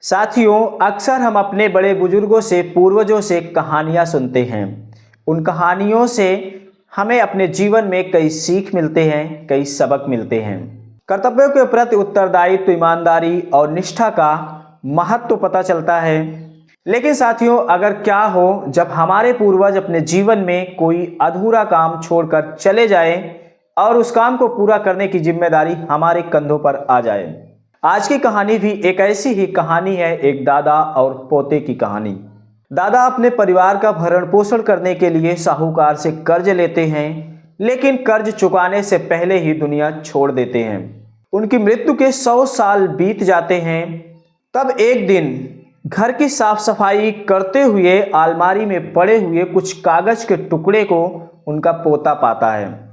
साथियों, अक्सर हम अपने बड़े बुजुर्गों से, पूर्वजों से कहानियाँ सुनते हैं। उन कहानियों से हमें अपने जीवन में कई सीख मिलते हैं, कई सबक मिलते हैं। कर्तव्यों के प्रति उत्तरदायित्व, ईमानदारी और निष्ठा का महत्व तो पता चलता है। लेकिन साथियों, अगर क्या हो जब हमारे पूर्वज अपने जीवन में कोई अधूरा काम छोड़कर चले जाए और उस काम को पूरा करने की जिम्मेदारी हमारे कंधों पर आ जाए। आज की कहानी भी एक ऐसी ही कहानी है, एक दादा और पोते की कहानी। दादा अपने परिवार का भरण पोषण करने के लिए साहूकार से कर्ज लेते हैं, लेकिन कर्ज चुकाने से पहले ही दुनिया छोड़ देते हैं। उनकी मृत्यु के 100 साल बीत जाते हैं। तब एक दिन घर की साफ सफाई करते हुए अलमारी में पड़े हुए कुछ कागज के टुकड़े को उनका पोता पाता है।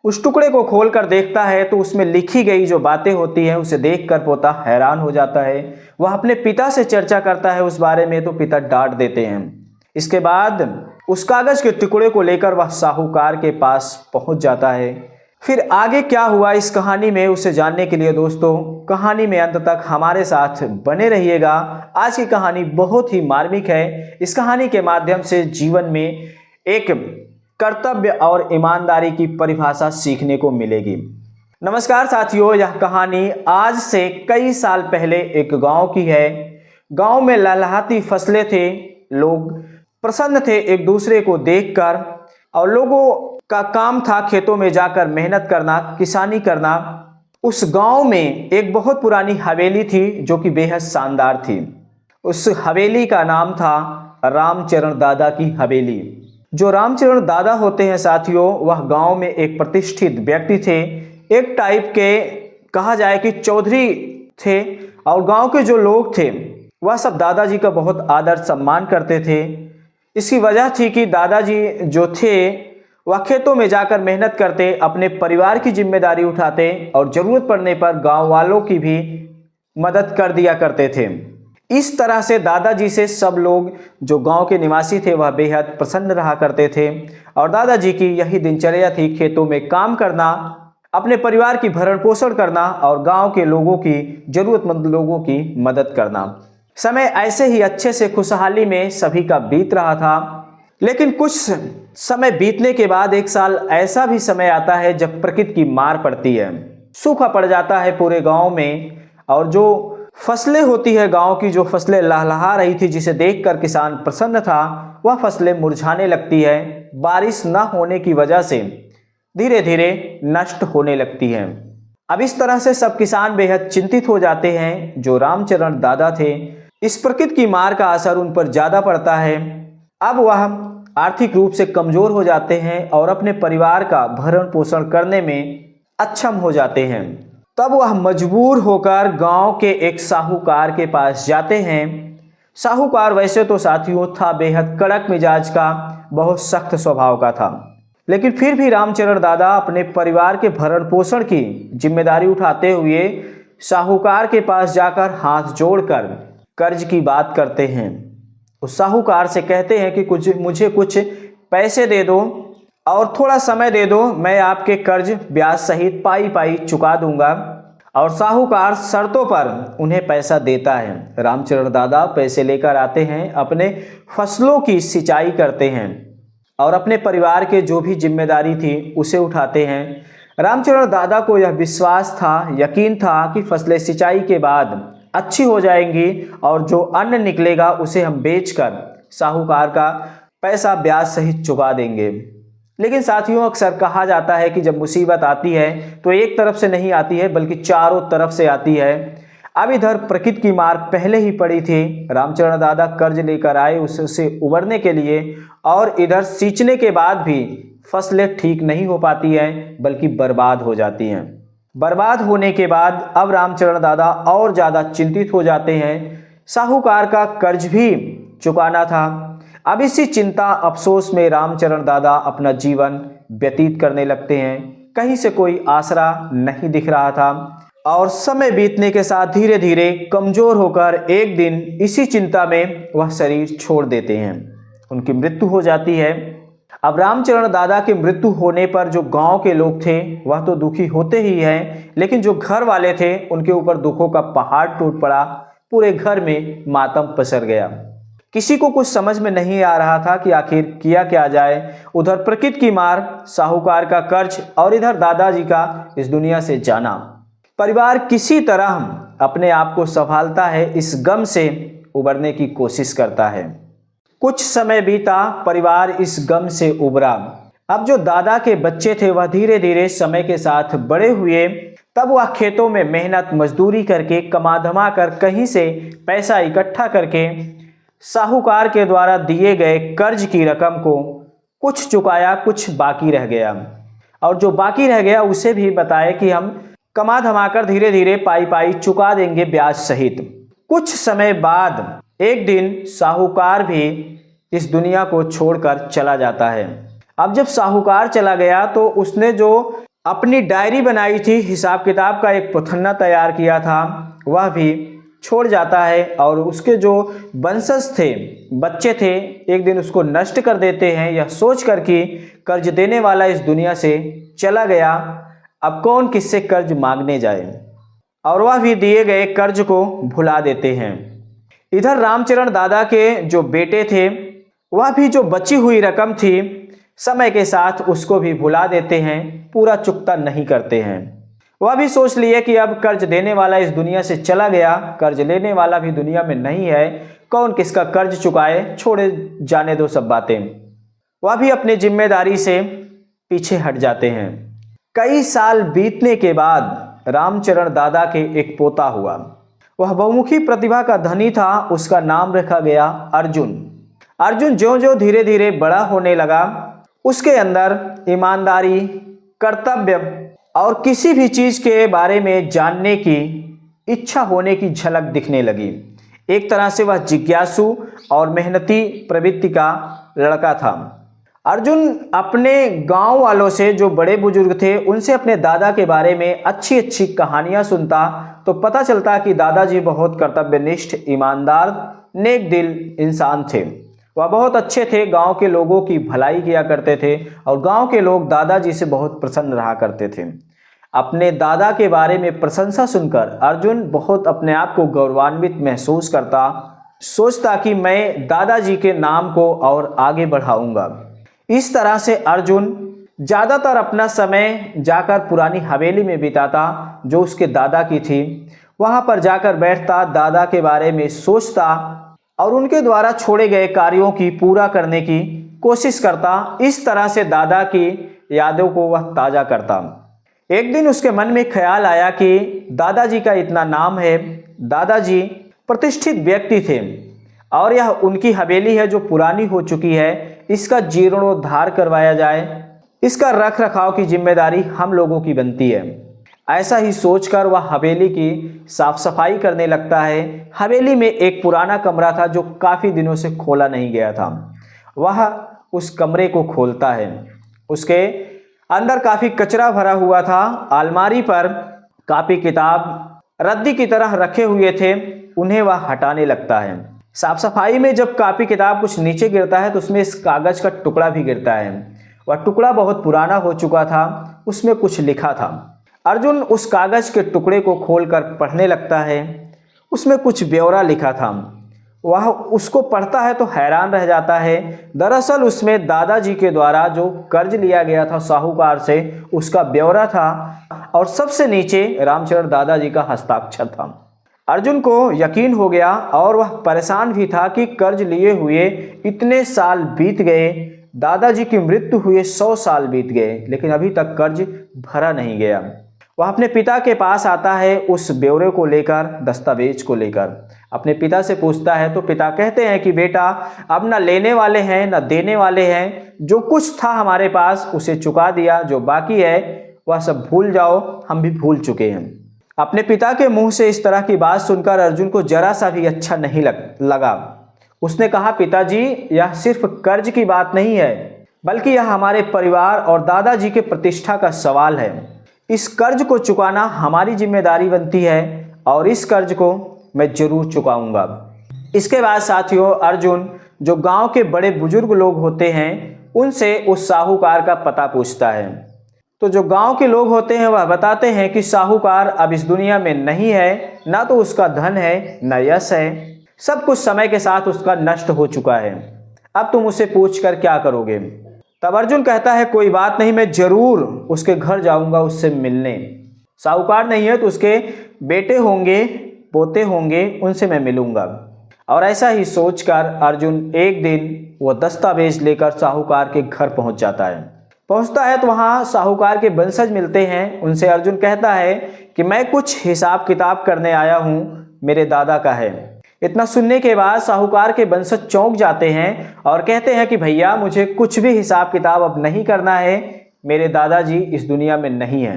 उस टुकड़े को खोलकर देखता है तो उसमें लिखी गई जो बातें होती हैं उसे देखकर पोता हैरान हो जाता है। वह अपने पिता से चर्चा करता है उस बारे में, तो पिता डांट देते हैं। इसके बाद उस कागज के टुकड़े को लेकर वह साहूकार के पास पहुंच जाता है। फिर आगे क्या हुआ इस कहानी में, उसे जानने के लिए दोस्तों कहानी में अंत तक हमारे साथ बने रहिएगा। आज की कहानी बहुत ही मार्मिक है। इस कहानी के माध्यम से जीवन में एक कर्तव्य और ईमानदारी की परिभाषा सीखने को मिलेगी। नमस्कार साथियों, यह कहानी आज से कई साल पहले एक गांव की है। गांव में लहलहाती फसलें थे, लोग प्रसन्न थे एक दूसरे को देखकर, और लोगों का काम था खेतों में जाकर मेहनत करना, किसानी करना। उस गांव में एक बहुत पुरानी हवेली थी जो कि बेहद शानदार थी। उस हवेली का नाम था रामचरण दादा की हवेली। जो रामचरण दादा होते हैं साथियों, वह गांव में एक प्रतिष्ठित व्यक्ति थे। एक टाइप के कहा जाए कि चौधरी थे, और गांव के जो लोग थे वह सब दादाजी का बहुत आदर सम्मान करते थे। इसकी वजह थी कि दादाजी जो थे वह खेतों में जाकर मेहनत करते, अपने परिवार की जिम्मेदारी उठाते और ज़रूरत पड़ने पर गांव वालों की भी मदद कर दिया करते थे। इस तरह से दादाजी से सब लोग जो गांव के निवासी थे वह बेहद प्रसन्न रहा करते थे। और दादाजी की यही दिनचर्या थी, खेतों में काम करना, अपने परिवार की भरण पोषण करना और गांव के लोगों की, जरूरतमंद लोगों की मदद करना। समय ऐसे ही अच्छे से खुशहाली में सभी का बीत रहा था। लेकिन कुछ समय बीतने के बाद एक साल ऐसा भी समय आता है जब प्रकृति की मार पड़ती है। सूखा पड़ जाता है पूरे गाँव में, और जो फसलें होती है गांव की, जो फसलें लहलहा रही थी, जिसे देखकर किसान प्रसन्न था, वह फसलें मुरझाने लगती है। बारिश न होने की वजह से धीरे धीरे नष्ट होने लगती हैं। अब इस तरह से सब किसान बेहद चिंतित हो जाते हैं। जो रामचरण दादा थे, इस प्रकृति की मार का असर उन पर ज्यादा पड़ता है। अब वह आर्थिक रूप से कमजोर हो जाते हैं और अपने परिवार का भरण पोषण करने में अक्षम हो जाते हैं। तब वह मजबूर होकर गांव के एक साहूकार के पास जाते हैं। साहूकार वैसे तो साथियों था बेहद कड़क मिजाज का, बहुत सख्त स्वभाव का था, लेकिन फिर भी रामचरण दादा अपने परिवार के भरण पोषण की जिम्मेदारी उठाते हुए साहूकार के पास जाकर हाथ जोड़कर कर्ज की बात करते हैं। उस साहूकार से कहते हैं कि मुझे कुछ पैसे दे दो और थोड़ा समय दे दो, मैं आपके कर्ज ब्याज सहित पाई पाई चुका दूंगा। और साहूकार शर्तों पर उन्हें पैसा देता है। रामचरण दादा पैसे लेकर आते हैं, अपने फसलों की सिंचाई करते हैं और अपने परिवार के जो भी जिम्मेदारी थी उसे उठाते हैं। रामचरण दादा को यह विश्वास था, यकीन था कि फसलें सिंचाई के बाद अच्छी हो जाएंगी और जो अन्न निकलेगा उसे हम बेचकर साहूकार का पैसा ब्याज सहित चुका देंगे। लेकिन साथियों, अक्सर कहा जाता है कि जब मुसीबत आती है तो एक तरफ से नहीं आती है बल्कि चारों तरफ से आती है। अब इधर प्रकृति की मार पहले ही पड़ी थी, रामचरण दादा कर्ज लेकर आए उससे उबरने के लिए, और इधर सींचने के बाद भी फसलें ठीक नहीं हो पाती हैं बल्कि बर्बाद हो जाती हैं। बर्बाद होने के बाद अब रामचरण दादा और ज़्यादा चिंतित हो जाते हैं। साहूकार का कर्ज भी चुकाना था। अब इसी चिंता अफसोस में रामचरण दादा अपना जीवन व्यतीत करने लगते हैं। कहीं से कोई आसरा नहीं दिख रहा था और समय बीतने के साथ धीरे धीरे कमजोर होकर एक दिन इसी चिंता में वह शरीर छोड़ देते हैं। उनकी मृत्यु हो जाती है। अब रामचरण दादा की मृत्यु होने पर जो गांव के लोग थे वह तो दुखी होते ही हैं, लेकिन जो घर वाले थे उनके ऊपर दुखों का पहाड़ टूट पड़ा। पूरे घर में मातम पसर गया। किसी को कुछ समझ में नहीं आ रहा था कि आखिर किया क्या जाए। उधर प्रकृति की मार, साहूकार का कर्ज और इधर दादाजी का इस दुनिया से जाना। परिवार किसी तरह अपने आप को संभालता है, इस गम से उबरने की कोशिश करता है। कुछ समय बीता, परिवार इस गम से उबरा। अब जो दादा के बच्चे थे वह धीरे धीरे समय के साथ बड़े हुए। तब वह खेतों में मेहनत मजदूरी करके कमा धमा कर कहीं से पैसा इकट्ठा करके साहूकार के द्वारा दिए गए कर्ज की रकम को कुछ चुकाया, कुछ बाकी रह गया। और जो बाकी रह गया उसे भी बताया कि हम कमा धमा कर धीरे धीरे पाई पाई चुका देंगे ब्याज सहित। कुछ समय बाद एक दिन साहूकार भी इस दुनिया को छोड़कर चला जाता है। अब जब साहूकार चला गया तो उसने जो अपनी डायरी बनाई थी, हिसाब किताब का एक पखन्ना तैयार किया था, वह भी छोड़ जाता है। और उसके जो वंशज थे, बच्चे थे, एक दिन उसको नष्ट कर देते हैं, यह सोच कर कि कर्ज देने वाला इस दुनिया से चला गया, अब कौन किससे कर्ज मांगने जाए। और वह भी दिए गए कर्ज को भुला देते हैं। इधर रामचरण दादा के जो बेटे थे वह भी जो बची हुई रकम थी समय के साथ उसको भी भुला देते हैं, पूरा चुकता नहीं करते हैं। वह भी सोच लिए कि अब कर्ज देने वाला इस दुनिया से चला गया, कर्ज लेने वाला भी दुनिया में नहीं है, कौन किसका कर्ज चुकाए, छोड़े जाने दो सब बातें। वह भी अपनी जिम्मेदारी से पीछे हट जाते हैं। कई साल बीतने के बाद रामचरण दादा के एक पोता हुआ। वह बहुमुखी प्रतिभा का धनी था। उसका नाम रखा गया अर्जुन। अर्जुन ज्यों ज्यों धीरे धीरे बड़ा होने लगा, उसके अंदर ईमानदारी, कर्तव्य और किसी भी चीज़ के बारे में जानने की इच्छा होने की झलक दिखने लगी। एक तरह से वह जिज्ञासु और मेहनती प्रवृत्ति का लड़का था। अर्जुन अपने गांव वालों से, जो बड़े बुजुर्ग थे, उनसे अपने दादा के बारे में अच्छी अच्छी कहानियां सुनता तो पता चलता कि दादाजी बहुत कर्तव्यनिष्ठ, ईमानदार, नेक दिल इंसान थे। वह बहुत अच्छे थे, गांव के लोगों की भलाई किया करते थे और गांव के लोग दादाजी से बहुत प्रसन्न रहा करते थे। अपने दादा के बारे में प्रशंसा सुनकर अर्जुन बहुत अपने आप को गौरवान्वित महसूस करता, सोचता कि मैं दादाजी के नाम को और आगे बढ़ाऊंगा। इस तरह से अर्जुन ज़्यादातर अपना समय जाकर पुरानी हवेली में बिताता जो उसके दादा की थी। वहाँ पर जाकर बैठता, दादा के बारे में सोचता और उनके द्वारा छोड़े गए कार्यों की पूरा करने की कोशिश करता। इस तरह से दादा की यादों को वह ताज़ा करता। एक दिन उसके मन में ख्याल आया कि दादाजी का इतना नाम है, दादाजी प्रतिष्ठित व्यक्ति थे और यह उनकी हवेली है जो पुरानी हो चुकी है, इसका जीर्णोद्धार करवाया जाए, इसका रख रखाव की जिम्मेदारी हम लोगों की बनती है। ऐसा ही सोचकर वह हवेली की साफ सफाई करने लगता है। हवेली में एक पुराना कमरा था जो काफ़ी दिनों से खोला नहीं गया था। वह उस कमरे को खोलता है। उसके अंदर काफ़ी कचरा भरा हुआ था। अलमारी पर कापी किताब रद्दी की तरह रखे हुए थे, उन्हें वह हटाने लगता है। साफ सफाई में जब कापी किताब कुछ नीचे गिरता है तो उसमें इस कागज़ का टुकड़ा भी गिरता है। वह टुकड़ा बहुत पुराना हो चुका था, उसमें कुछ लिखा था। अर्जुन उस कागज़ के टुकड़े को खोलकर पढ़ने लगता है। उसमें कुछ ब्यौरा लिखा था। वह उसको पढ़ता है तो हैरान रह जाता है। दरअसल उसमें दादाजी के द्वारा जो कर्ज लिया गया था साहूकार से, उसका ब्यौरा था और सबसे नीचे रामचरण दादाजी का हस्ताक्षर था। अर्जुन को यकीन हो गया और वह परेशान भी था कि कर्ज लिए हुए इतने साल बीत गए, दादाजी की मृत्यु हुए 100 साल बीत गए, लेकिन अभी तक कर्ज भरा नहीं गया। वह अपने पिता के पास आता है उस ब्यौरे को लेकर, दस्तावेज को लेकर। अपने पिता से पूछता है तो पिता कहते हैं कि बेटा, अब ना लेने वाले हैं ना देने वाले हैं, जो कुछ था हमारे पास उसे चुका दिया, जो बाकी है वह सब भूल जाओ, हम भी भूल चुके हैं। अपने पिता के मुंह से इस तरह की बात सुनकर अर्जुन को जरा सा भी अच्छा नहीं लगा। उसने कहा, पिताजी, यह सिर्फ कर्ज की बात नहीं है, बल्कि यह हमारे परिवार और दादाजी के प्रतिष्ठा का सवाल है। इस कर्ज को चुकाना हमारी जिम्मेदारी बनती है और इस कर्ज को मैं जरूर चुकाऊंगा। इसके बाद साथियों, अर्जुन जो गांव के बड़े बुजुर्ग लोग होते हैं उनसे उस साहूकार का पता पूछता है। तो जो गांव के लोग होते हैं वह बताते हैं कि साहूकार अब इस दुनिया में नहीं है, ना तो उसका धन है न यश है, सब कुछ समय के साथ उसका नष्ट हो चुका है। अब तुम उसे पूछ कर क्या करोगे? तब अर्जुन कहता है कोई बात नहीं, मैं जरूर उसके घर जाऊंगा उससे मिलने। साहूकार नहीं है तो उसके बेटे होंगे, पोते होंगे, उनसे मैं मिलूंगा। और ऐसा ही सोचकर अर्जुन एक दिन वो दस्तावेज लेकर साहूकार के घर पहुंच जाता है। पहुंचता है तो वहां साहूकार के वंशज मिलते हैं। उनसे अर्जुन कहता है कि मैं कुछ हिसाब किताब करने आया हूं, मेरे दादा का है। इतना सुनने के बाद साहूकार के वंशज चौंक जाते हैं और कहते हैं कि भैया मुझे कुछ भी हिसाब किताब अब नहीं करना है, मेरे दादाजी इस दुनिया में नहीं है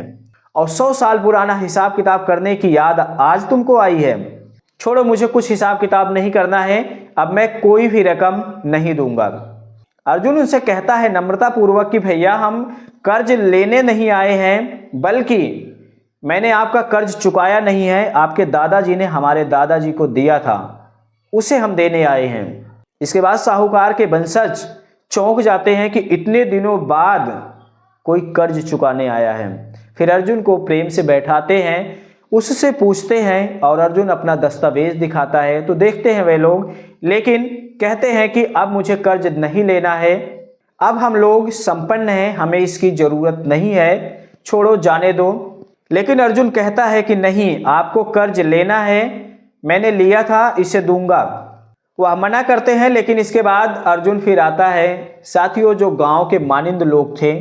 और 100 साल पुराना हिसाब किताब करने की याद आज तुमको आई है। छोड़ो, मुझे कुछ हिसाब किताब नहीं करना है, अब मैं कोई भी रकम नहीं दूंगा। अर्जुन उनसे कहता है नम्रता पूर्वक कि भैया हम कर्ज लेने नहीं आए हैं, बल्कि मैंने आपका कर्ज चुकाया नहीं है, आपके दादाजी ने हमारे दादाजी को दिया था, उसे हम देने आए हैं। इसके बाद साहूकार के वंशज चौंक जाते हैं कि इतने दिनों बाद कोई कर्ज चुकाने आया है। फिर अर्जुन को प्रेम से बैठाते हैं, उससे पूछते हैं और अर्जुन अपना दस्तावेज दिखाता है तो देखते हैं वे लोग, लेकिन कहते हैं कि अब मुझे कर्ज नहीं लेना है, अब हम लोग संपन्न हैं, हमें इसकी जरूरत नहीं है, छोड़ो जाने दो। लेकिन अर्जुन कहता है कि नहीं, आपको कर्ज लेना है, मैंने लिया था, इसे दूंगा। वह मना करते हैं, लेकिन इसके बाद अर्जुन फिर आता है। साथियों, जो गांव के मानिंद लोग थे,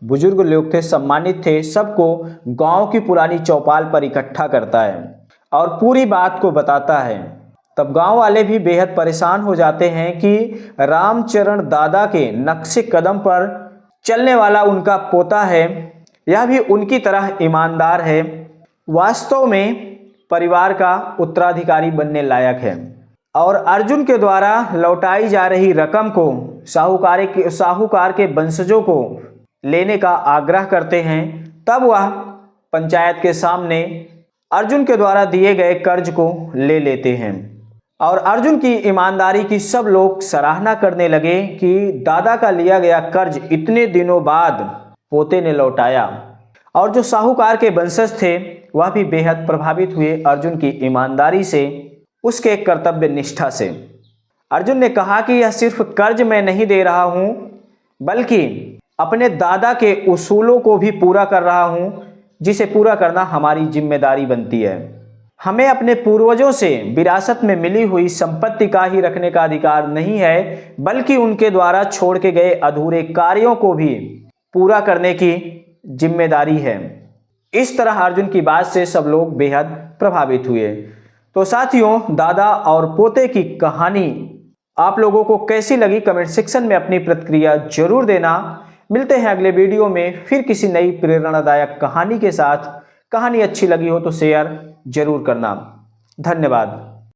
बुजुर्ग लोग थे, सम्मानित थे, सबको गांव की पुरानी चौपाल पर इकट्ठा करता है और पूरी बात को बताता है। तब गांव वाले भी बेहद परेशान हो जाते हैं कि रामचरण दादा के नक्शे कदम पर चलने वाला उनका पोता है, यह भी उनकी तरह ईमानदार है, वास्तव में परिवार का उत्तराधिकारी बनने लायक है। और अर्जुन के द्वारा लौटाई जा रही रकम को साहूकार के वंशजों को लेने का आग्रह करते हैं। तब वह पंचायत के सामने अर्जुन के द्वारा दिए गए कर्ज को ले लेते हैं और अर्जुन की ईमानदारी की सब लोग सराहना करने लगे कि दादा का लिया गया कर्ज इतने दिनों बाद पोते ने लौटाया। और जो साहूकार के वंशज थे वह भी बेहद प्रभावित हुए अर्जुन की ईमानदारी से, उसके कर्तव्य निष्ठा से। अर्जुन ने कहा कि यह सिर्फ कर्ज मैं नहीं दे रहा हूं, बल्कि अपने दादा के उसूलों को भी पूरा कर रहा हूं, जिसे पूरा करना हमारी जिम्मेदारी बनती है। हमें अपने पूर्वजों से विरासत में मिली हुई संपत्ति का ही रखने का अधिकार नहीं है, बल्कि उनके द्वारा छोड़ के गए अधूरे कार्यों को भी पूरा करने की जिम्मेदारी है। इस तरह अर्जुन की बात से सब लोग बेहद प्रभावित हुए। तो साथियों, दादा और पोते की कहानी आप लोगों को कैसी लगी, कमेंट सेक्शन में अपनी प्रतिक्रिया जरूर देना। मिलते हैं अगले वीडियो में फिर किसी नई प्रेरणादायक कहानी के साथ। कहानी अच्छी लगी हो तो शेयर जरूर करना। धन्यवाद।